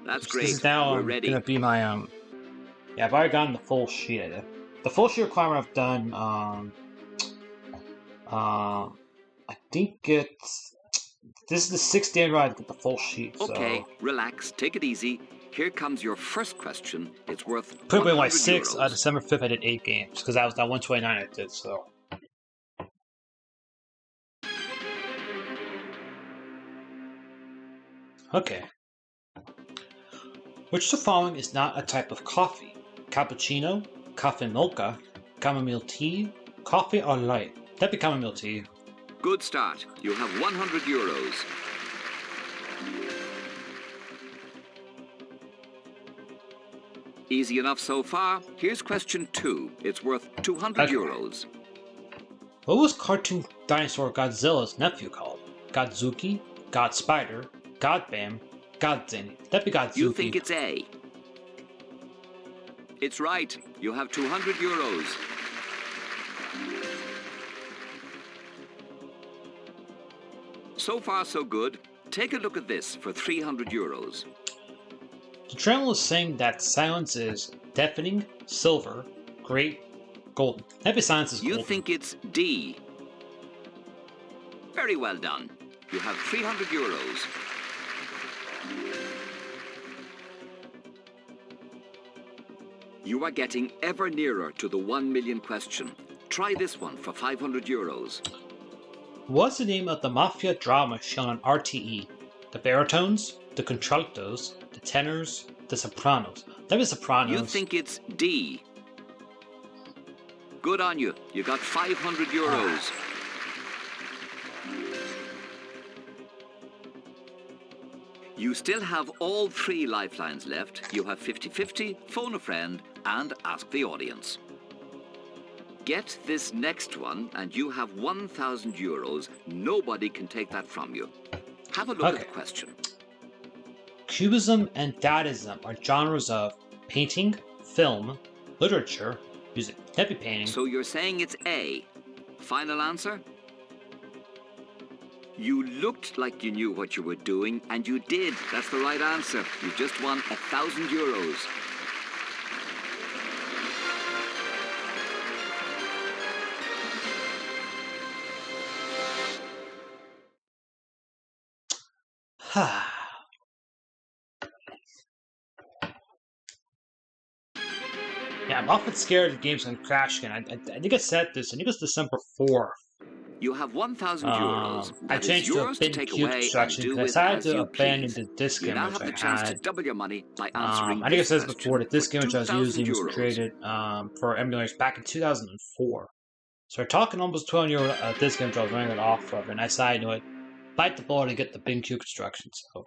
That's This great. is now We're ready. gonna be my Yeah, I've already gotten the full sheet. The full sheet requirement I've done. I think it's this is the 6th day I get the full sheet. Okay, So relax. Take it easy. Here comes your first question. It's worth put away my 100 6th. euros. December 5th, I did 8 games because that was that 129 I did. So. Okay. Which of the following is not a type of coffee? Cappuccino, coffee mocha, chamomile tea, coffee or light? That'd be chamomile tea. Good start. You have 100 euros. Easy enough so far. Here's question 2. It's worth 200 euros. What was cartoon dinosaur Godzilla's nephew called? Godzuki, God Spider, God Bam, Godzini. That'd be Godzuki. You think it's A. It's right. You have 200 euros. So far, so good. Take a look at this for 300 euros. The channel is saying that silence is deafening, silver, great, golden. That'd be silence is golden. You think it's D. Very well done. You have 300 euros. You are getting ever nearer to the 1 million question. Try this one for 500 euros. What's the name of the mafia drama shown on RTE? The baritones, the contraltos, the tenors, the sopranos. That'd be sopranos. You think it's D. Good on you. You got 500 euros. You still have all 3 lifelines left. You have 50-50, phone a friend, and ask the audience. Get this next one, and you have 1,000 euros. Nobody can take that from you. Have a look at the question. Cubism and Dadaism are genres of painting, film, literature, music. That'd be painting. So you're saying it's A. Final answer? You looked like you knew what you were doing, and you did. That's the right answer. You just won 1,000 euros. Yeah, I'm often scared the game's gonna crash again. I think I said this. I think it was December 4th. You have 1,000 euros. I changed to a bin cube construction because I decided to abandon the disc game You now which have the I chance to had. double your money by answering I think I this said this question before. The disc game which I was 2,000 using was euros. created for emulators back in 2004. So we're talking almost 12 euro disc game which I was running it off of, and I decided, you know what, bite the bullet and get the bin cube construction. So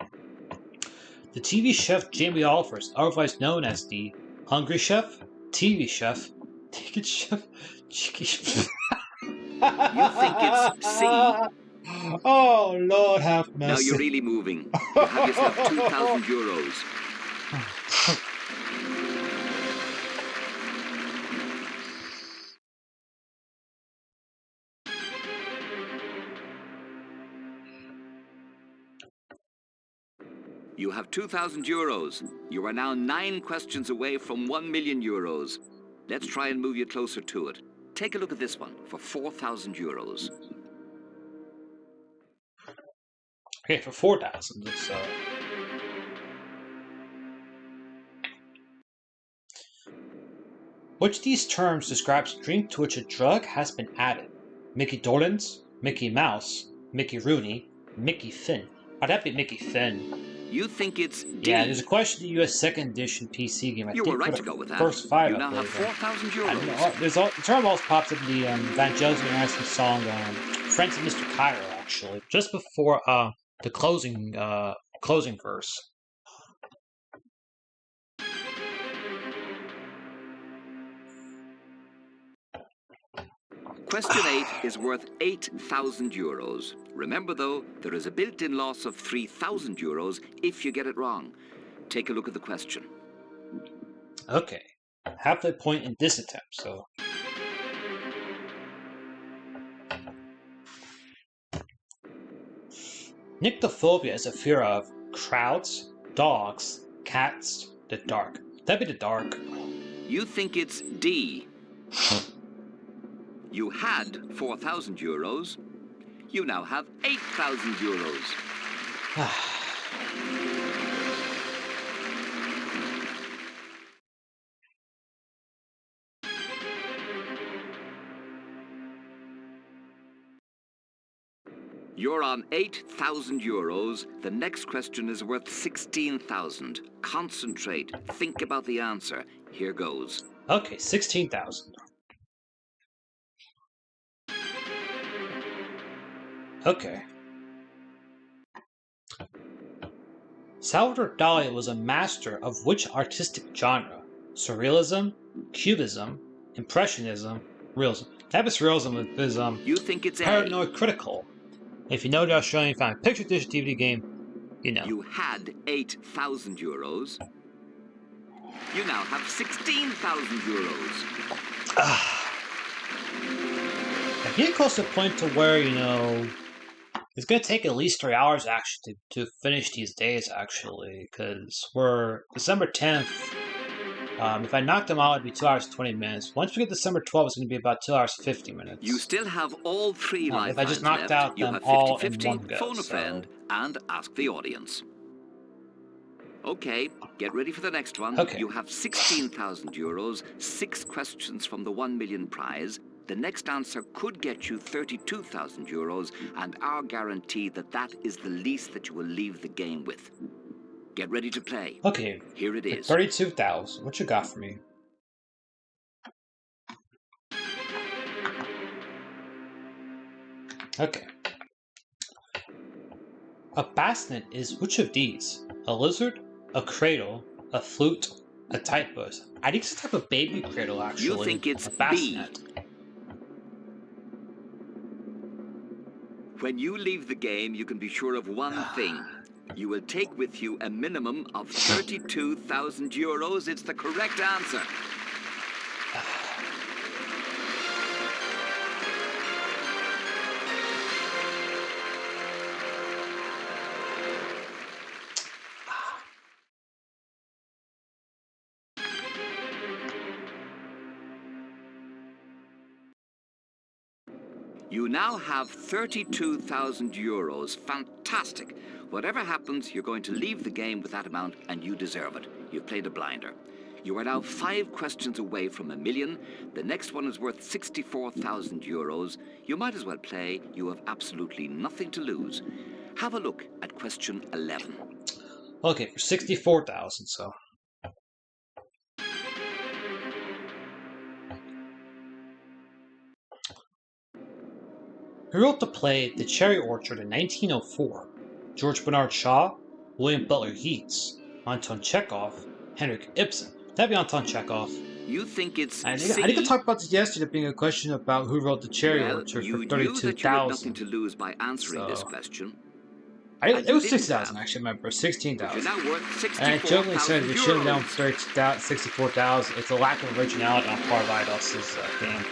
the TV chef Jamie Oliver is otherwise known as the Hungry Chef, TV Chef, Ticket Chef, Cheeky Chef. You think it's C? Oh, Lord have mercy. Now you're really moving. You have yourself 2,000 euros. You have 2,000 euros. You are now 9 questions away from 1 million euros. Let's try and move you closer to it. Take a look at this one for 4,000 euros. Okay, for 4,000, it's Which of these terms describes a drink to which a drug has been added? Mickey Dolenz, Mickey Mouse, Mickey Rooney, Mickey Finn. Oh, that'd be Mickey Finn. You think it's D? Yeah, there's a question in the US 2nd edition PC game. I you think were right for to go with that. First 5. You now have 4,000 euros. The term also pops up in the Van Jelsing Anderson song Friends of Mr. Cairo, actually. Just before the closing verse. Question 8 is worth 8,000 euros. Remember, though, there is a built-in loss of 3,000 euros if you get it wrong. Take a look at the question. Okay. Half a point in this attempt, so... Nyctophobia is a fear of crowds, dogs, cats, the dark. That'd be the dark. You think it's D. You had 4,000 euros. You now have 8,000 euros. You're on 8,000 euros. The next question is worth 16,000. Concentrate. Think about the answer. Here goes. Okay, 16,000. Okay. Salvador Dali was a master of which artistic genre? Surrealism, Cubism, Impressionism, Realism. Type of Surrealism is You think it's paranoid critical. If you know the Australian fan picture dish DVD game, you know. You had 8,000 euros. You now have 16,000 euros. I'm getting close to the point to where, you know, it's going to take at least 3 hours actually to finish these days actually, because we're December 10th. If I knock them out, it'd be 2 hours 20 minutes. Once we get December 12th, it's going to be about 2 hours 50 minutes. You still have all three lifelines if I just knocked left. out You them have 50-50, all in one go, phone a friend, and ask the audience. Okay, get ready for the next one. Okay. You have 16,000 euros, 6 questions from the 1 million prize. The next answer could get you 32,000 euros, and our guarantee that that is the least that you will leave the game with. Get ready to play. Okay. Here it is. 32,000. What you got for me? Okay. A bassinet is which of these? A lizard, a cradle, a flute, a tight bus. I think it's a type of baby cradle, actually. You think it's a bassinet. B. When you leave the game, you can be sure of one thing. You will take with you a minimum of 32,000 euros. It's the correct answer. You now have 32,000 euros. Fantastic. Whatever happens, you're going to leave the game with that amount, and you deserve it. You've played a blinder. You are now 5 questions away from $1 million. The next one is worth 64,000 euros. You might as well play. You have absolutely nothing to lose. Have a look at question 11. Okay, for 64,000, so. Who wrote the play The Cherry Orchard in 1904? George Bernard Shaw, William Butler Yeats, Anton Chekhov, Henrik Ibsen. That'd be Anton Chekhov. You think it's I C? think I talked about this yesterday, being a question about who wrote The Cherry Orchard for 32,000. You knew that you had nothing to lose by answering this question. It was 60,000 actually. I remember 16,000. You're now worth 64,000 and I jokingly said we should have down 64,000. It's a lack of originality on part of Eidos' game.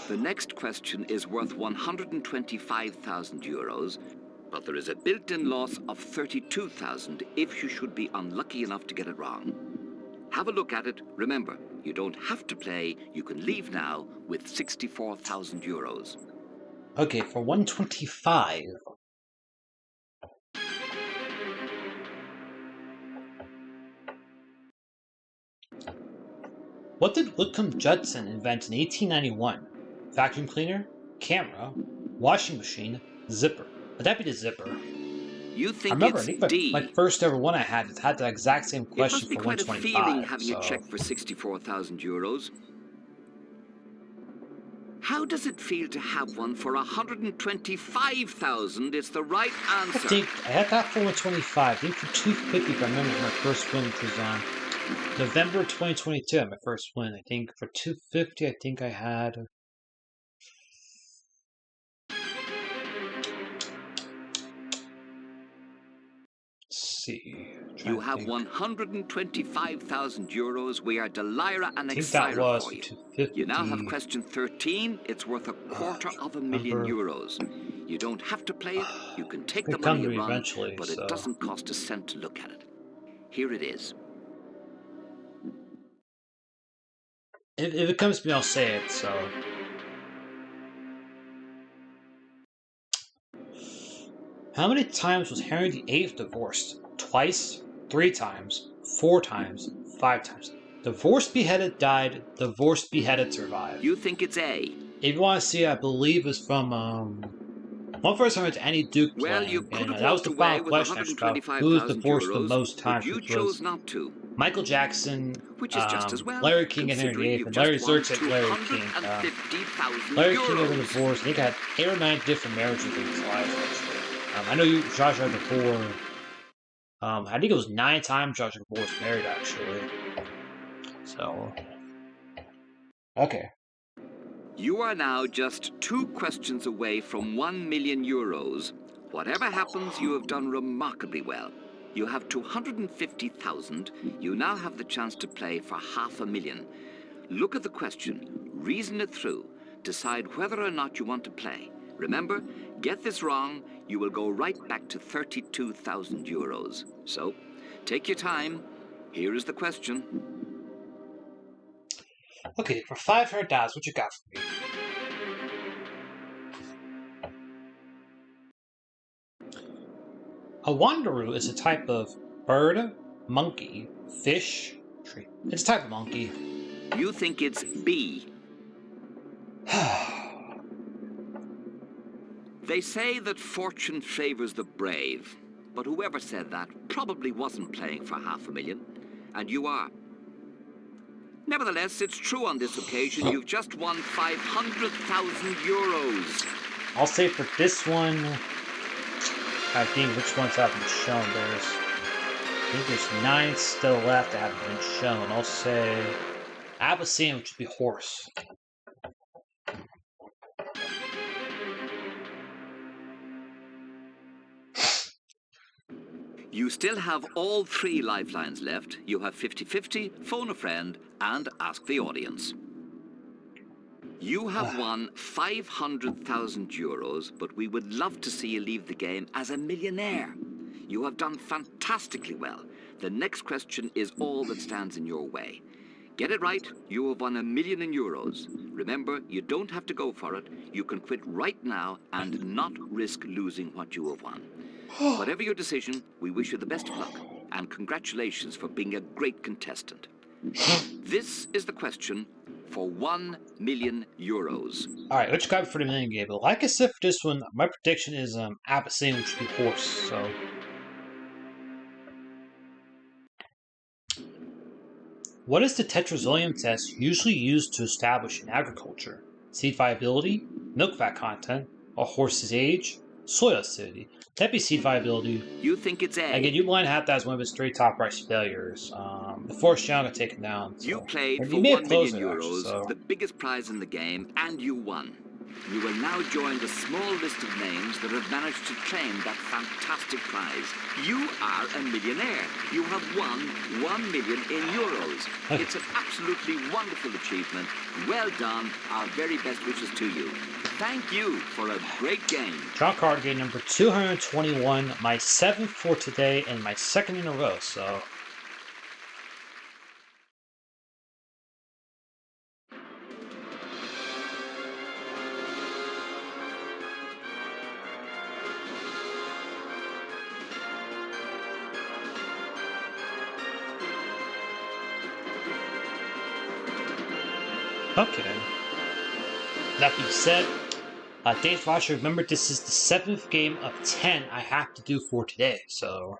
The next question is worth 125,000 euros, but there is a built-in loss of 32,000 if you should be unlucky enough to get it wrong. Have a look at it. Remember, you don't have to play. You can leave now with 64,000 euros. Okay, for 125. What did Whitcomb Judson invent in 1891? Vacuum cleaner, camera, washing machine, zipper. Would that be the zipper? You think I remember, it's I think D. my first ever one I had, it had the exact same question it must be for quite 125. a feeling having so. a check for 64,000 euros. How does it feel to have one for 125,000? It's the right answer. I think I had that for 125. I think for 250, if I remember my first win, which was on November 2022. I had my first win. I think for 250, I think I had. Let's see. You have 125,000 euros. We are delira and I think excited that was for you. 250. You now have question 13. It's worth €250,000. You don't have to play it. You can take the money you run, eventually, but it doesn't cost a cent to look at it. Here it is. If it comes to me, I'll say it, so... How many times was Henry VIII divorced? Twice? 3 times? 4 times? 5 times? Divorced, beheaded, died. Divorced, beheaded, survived. You think it's A? If you want to see, I believe it's from, one first time it's any Duke Well, playing, you could and have that was walked the away final with question actually about who was divorced the 125,000 most euros, times, but you which chose was not to. Michael Jackson, Which is just as well, Larry King and Henry VIII, you've and Larry just won Zerk and Larry King. 250,000 Larry King euros. was divorced. I think had 8 or 9 different marriages in his life, actually. I know you, Josh, had before. I think it was 9 times Josh was married, actually. So, okay. You are now just 2 questions away from 1 million euros. Whatever happens, you have done remarkably well. You have 250,000. You now have the chance to play for $500,000. Look at the question, reason it through, decide whether or not you want to play. Remember, get this wrong, you will go right back to 32,000 euros. So, take your time. Here is the question. Okay, for $500, what you got for me? A wanderer is a type of bird, monkey, fish, tree. It's a type of monkey. You think it's B. They say that fortune favors the brave, but whoever said that probably wasn't playing for $500,000, and you are. Nevertheless, it's true on this occasion. You've just won 500,000 euros. I'll say for this one, I think which ones haven't been shown. I think there's 9 still left that haven't been shown. I'll say Abyssinian, which would be horse. You still have all 3 lifelines left. You have 50-50, phone a friend, and ask the audience. You have won 500,000 euros, but we would love to see you leave the game as a millionaire. You have done fantastically well. The next question is all that stands in your way. Get it right, you have won €1 million. Remember, you don't have to go for it. You can quit right now and not risk losing what you have won. Whatever your decision, we wish you the best of luck, and congratulations for being a great contestant. This is the question for €1 million. Alright, what you got for the million game? But like I said for this one, my prediction is Abyssinian, which would be horse, so. What is the tetrazoium test usually used to establish in agriculture? Seed viability, milk fat content, a horse's age, soil acidity. That'd be seed viability. You think it's A? Again, you might have that as one of his 3 top price failures. The Forrest Young got taken down. So. You played for €1 million, euros, so. the biggest prize in the game, and you won. You will now join the small list of names that have managed to claim that fantastic prize. You are a millionaire. You have won €1 million. It's an absolutely wonderful achievement. Well done. Our very best wishes to you. Thank you for a great game. John Carpenter game number 221, my 7th for today, and my 2nd in a row, so. Okay. That being said, thanks for watching. Remember, this is the 7th game of 10 I have to do for today, so